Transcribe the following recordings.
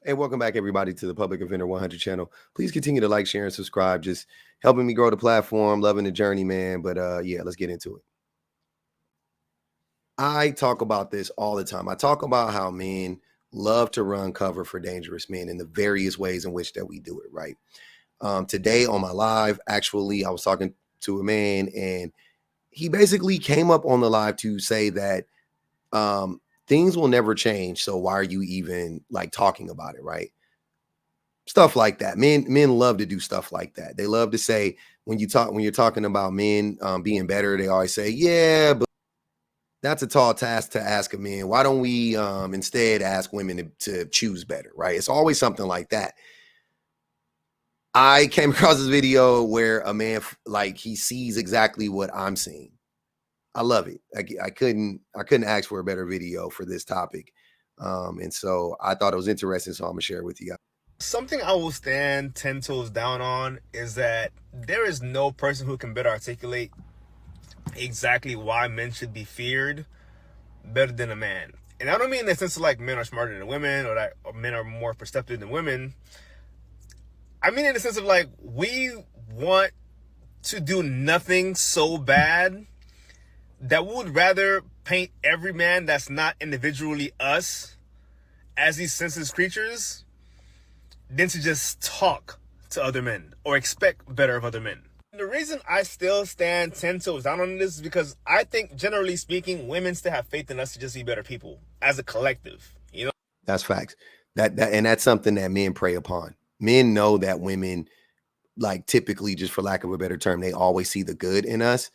Hey, welcome back, everybody, to the Public Offender 100 channel. Please continue to like, share, and subscribe. Just helping me grow the platform, loving the journey, man. But yeah, let's get into it. I talk about this all the time. I talk about how men love to run cover for dangerous men in the various ways in which that we do it, right? Today on my live, actually, I was talking to a man, and he basically came up on the live to say that things will never change. So why are you even like talking about it, right? Stuff like that. Men love to do stuff like that. They love to say when you're talking about men being better, they always say, "Yeah, but that's a tall task to ask a man. Why don't we instead ask women to choose better?" Right? It's always something like that. I came across this video where a man like he sees exactly what I'm seeing. I love it. I couldn't ask for a better video for this topic, and so I thought it was interesting. So I'm gonna share it with you guys. Something I will stand 10 toes down on is that there is no person who can better articulate exactly why men should be feared better than a man. And I don't mean in the sense of like men are smarter than women or men are more perceptive than women. I mean in the sense of like we want to do nothing so bad that we would rather paint every man that's not individually us as these senseless creatures than to just talk to other men or expect better of other men. The reason I still stand 10 toes down on this is because I think, generally speaking, women still have faith in us to just be better people as a collective. That's facts. And that's something that men prey upon. Men know that women, like typically, just for lack of a better term, they always see the good in us,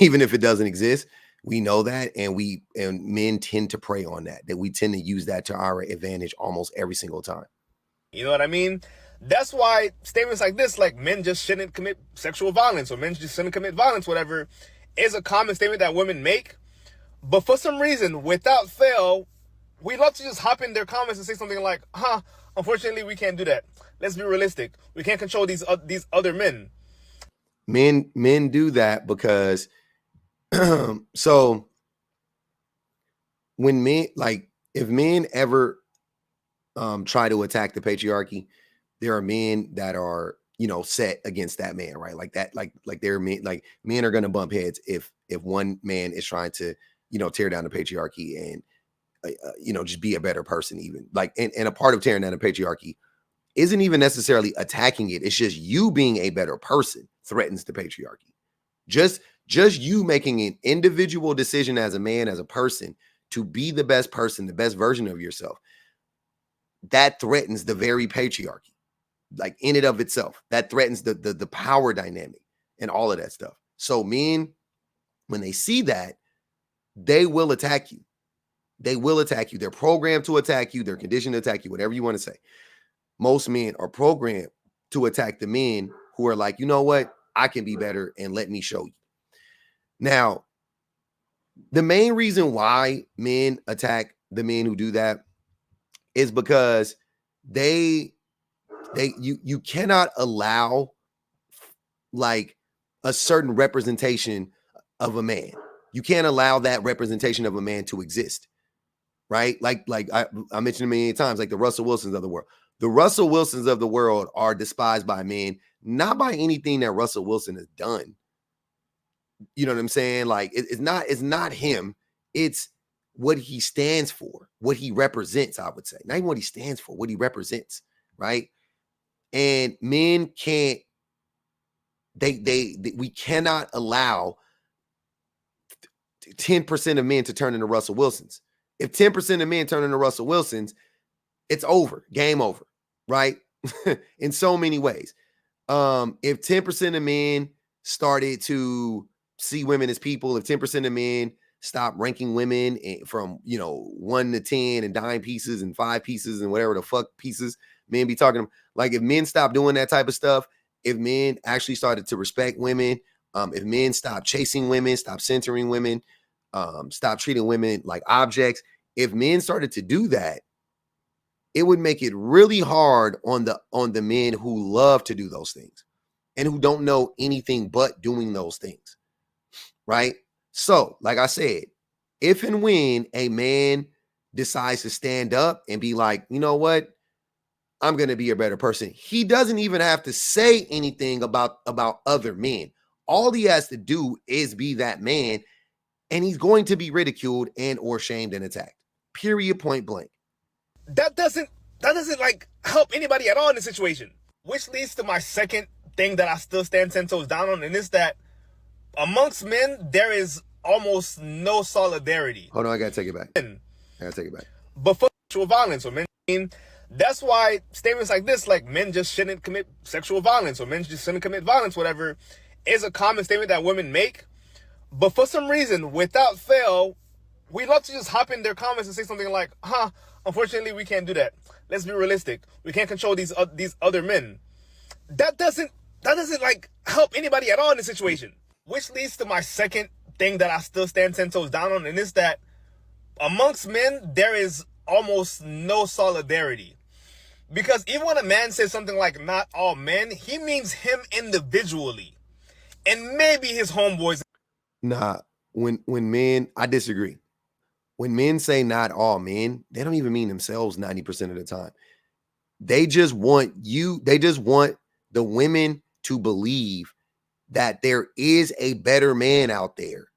even if it doesn't exist. We know that, and men tend to prey on that. That we tend to use that to our advantage almost every single time. You know what I mean? That's why statements like this, like men just shouldn't commit sexual violence or men just shouldn't commit violence, whatever, is a common statement that women make. But for some reason, without fail, we love to just hop in their comments and say something like, unfortunately, we can't do that. Let's be realistic. We can't control these other men. Men do that because so when men like if men ever try to attack the patriarchy, there are men that are set against that man, right? Like that, like they're men, like men are gonna bump heads if one man is trying to tear down the patriarchy and just be a better person, even like and a part of tearing down the patriarchy isn't even necessarily attacking it. It's just you being a better person threatens the patriarchy. Just you making an individual decision as a man, as a person, to be the best person, the best version of yourself, that threatens the very patriarchy. Like in and of itself, that threatens the power dynamic and all of that stuff. So men, when they see that, they will attack you. They will attack you. They're programmed to attack you. They're conditioned to attack you, whatever you want to say. Most men are programmed to attack the men who are like, you know what? I can be better and let me show you. Now, the main reason why men attack the men who do that is because they you cannot allow like a certain representation of a man. You can't allow that representation of a man to exist, right? Like I mentioned many times, like the Russell Wilsons of the world. The Russell Wilsons of the world are despised by men, not by anything that Russell Wilson has done. You know what I'm saying? Like it's not him. It's what he stands for, what he represents. I would say not even what he stands for, what he represents, right? And men can't. We cannot allow 10% of men to turn into Russell Wilsons. If 10% of men turn into Russell Wilsons, it's over, game over, right? In so many ways. If 10% of men started to see women as people, if 10% of men stop ranking women from 1 to 10 and dime pieces and 5 pieces and whatever the fuck pieces men be talking, like if men stop doing that type of stuff, if men actually started to respect women, if men stop chasing women, stop centering women, stop treating women like objects, if men started to do that, it would make it really hard on the men who love to do those things and who don't know anything but doing those things, right? So, like I said, if and when a man decides to stand up and be like, you know what? I'm going to be a better person. He doesn't even have to say anything about other men. All he has to do is be that man, and he's going to be ridiculed and or shamed and attacked. Period, point blank. That doesn't like help anybody at all in the situation. Which leads to my second thing that I still stand 10 toes down on, and it's that amongst men there is almost no solidarity. Hold on, I gotta take it back. But for sexual violence or men, that's why statements like this, like men just shouldn't commit sexual violence or men just shouldn't commit violence, whatever, is a common statement that women make. But for some reason, without fail, we love to just hop in their comments and say something like, unfortunately, we can't do that. Let's be realistic. We can't control these other men. That doesn't like help anybody at all in the situation. Which leads to my second thing that I still stand 10 toes down on, and it's that amongst men, there is almost no solidarity. Because even when a man says something like not all men, he means him individually. And maybe his homeboys. Nah, when men, I disagree. When men say not all men, they don't even mean themselves 90% of the time. They just want the women to believe that there is a better man out there.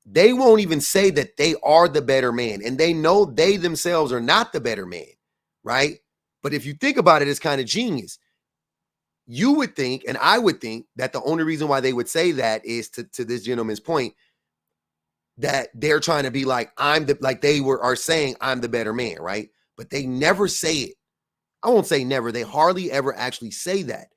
They won't even say that they are the better man, and they know they themselves are not the better man, right? But if you think about it, it's kind of genius. You would think, and I would think, that the only reason why they would say that is to this gentleman's point, that they're trying to be like, are saying I'm the better man, right? But they never say it. I won't say never. They hardly ever actually say that.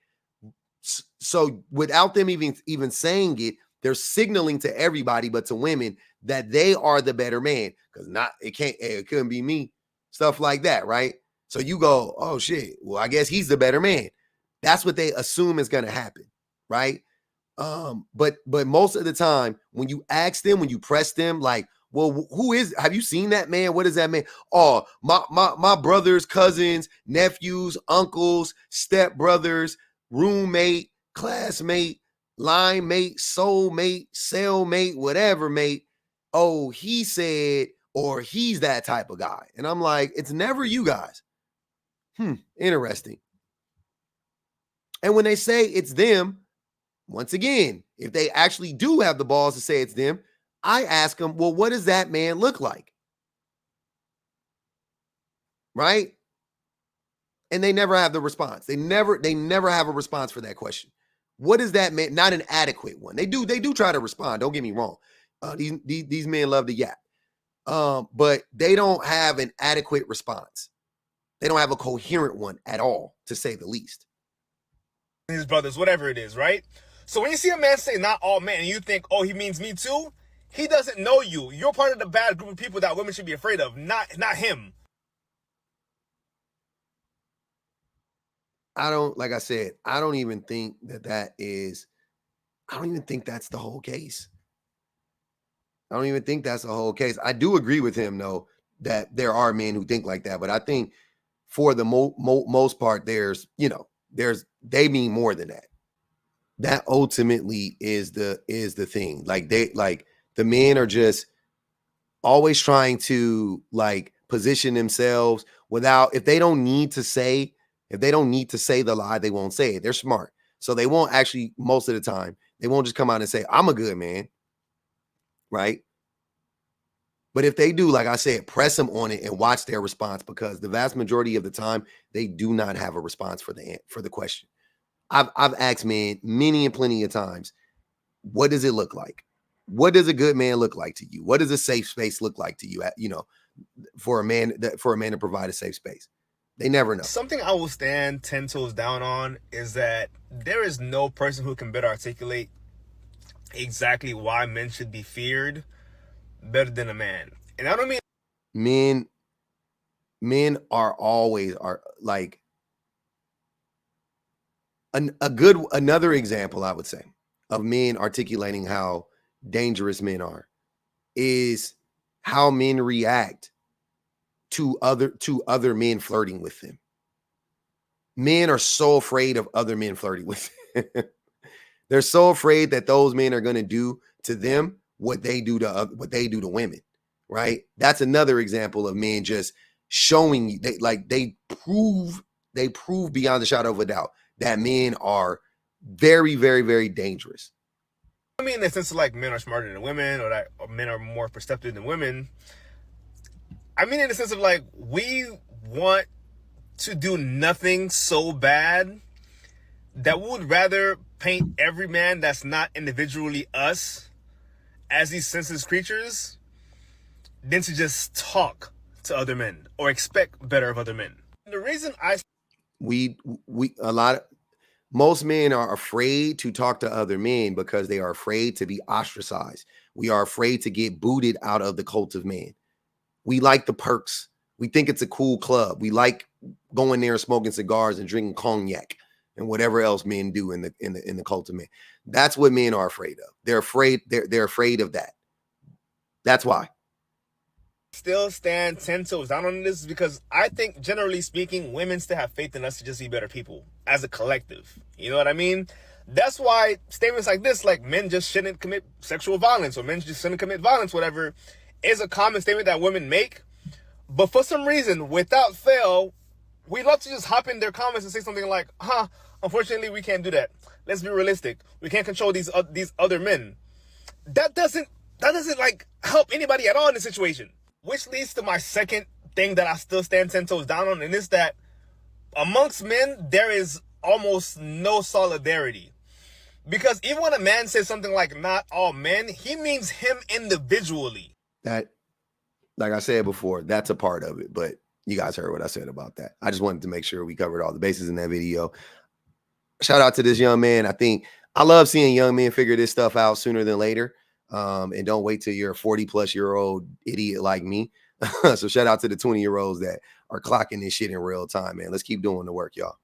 So without them even saying it, they're signaling to everybody, but to women, that they are the better man. Because it couldn't be me. Stuff like that, right? So you go, oh shit, well, I guess he's the better man. That's what they assume is gonna happen, right? But most of the time, when you ask them, when you press them, like, well, have you seen that man? What is that man? Oh, my brothers, cousins, nephews, uncles, stepbrothers, roommate, classmate, line mate, soulmate, cellmate, whatever mate. Oh, he said, or he's that type of guy. And I'm like, it's never you guys. Interesting. And when they say it's them, once again, if they actually do have the balls to say it's them, I ask them, well, what does that man look like? Right? And they never have the response. They never have a response for that question. What is that man? Not an adequate one. They do try to respond. Don't get me wrong. These men love to yap. But they don't have an adequate response. They don't have a coherent one at all, to say the least. His brothers, whatever it is, right? So when you see a man say not all men and you think, oh, he means me too, he doesn't know you. You're part of the bad group of people that women should be afraid of, not him. Like I said, I don't even think that's the whole case. I don't even think that's the whole case. I do agree with him, though, that there are men who think like that. But I think for the most part, they mean more than that. That ultimately is the thing. Like the men are just always trying to like position themselves if they don't need to say the lie, they won't say it. They're smart. So they won't actually, most of the time, they won't just come out and say, I'm a good man. Right. But if they do, like I said, press them on it and watch their response, because the vast majority of the time, they do not have a response for the question. I've asked men many and plenty of times, what does it look like? What does a good man look like to you? What does a safe space look like to you? For a man to provide a safe space. They never know. Something I will stand 10 toes down on is that there is no person who can better articulate exactly why men should be feared better than a man. And I don't mean men are always like another example, I would say, of men articulating how dangerous men are is how men react to other men flirting with them. Men are so afraid of other men flirting with them. They're so afraid that those men are going to do to them what they do to women, right? That's another example of men just showing you, they prove they prove beyond a shadow of a doubt that men are very, very, very dangerous. I mean, in the sense of like men are smarter than women, or that men are more perceptive than women. I mean, in the sense of like, we want to do nothing so bad that we would rather paint every man that's not individually us as these senseless creatures than to just talk to other men or expect better of other men. The reason most men are afraid to talk to other men because they are afraid to be ostracized. We are afraid to get booted out of the cult of man. We like the perks. We think it's a cool club. We like going there and smoking cigars and drinking cognac and whatever else men do in the cult of men. That's what men are afraid of. They're afraid. They're afraid of that. That's why. Still stand 10 toes down on this, because I think, generally speaking, women still have faith in us to just be better people as a collective. You know what I mean? That's why statements like this, like men just shouldn't commit sexual violence or men just shouldn't commit violence, whatever, is a common statement that women make. But for some reason, without fail, we love to just hop in their comments and say something like, unfortunately, we can't do that. Let's be realistic. We can't control these other men. That doesn't like help anybody at all in this situation. Which leads to my second thing that I still stand 10 toes down on, and it's that amongst men, there is almost no solidarity. Because even when a man says something like not all men, he means him individually. That, like I said before, that's a part of it, but you guys heard what I said about that. I just wanted to make sure we covered all the bases in that video. Shout out to this young man. I love seeing young men figure this stuff out sooner than later. And don't wait till you're a 40-plus-year-old idiot like me. So shout out to the 20-year-olds that are clocking this shit in real time, man. Let's keep doing the work, y'all.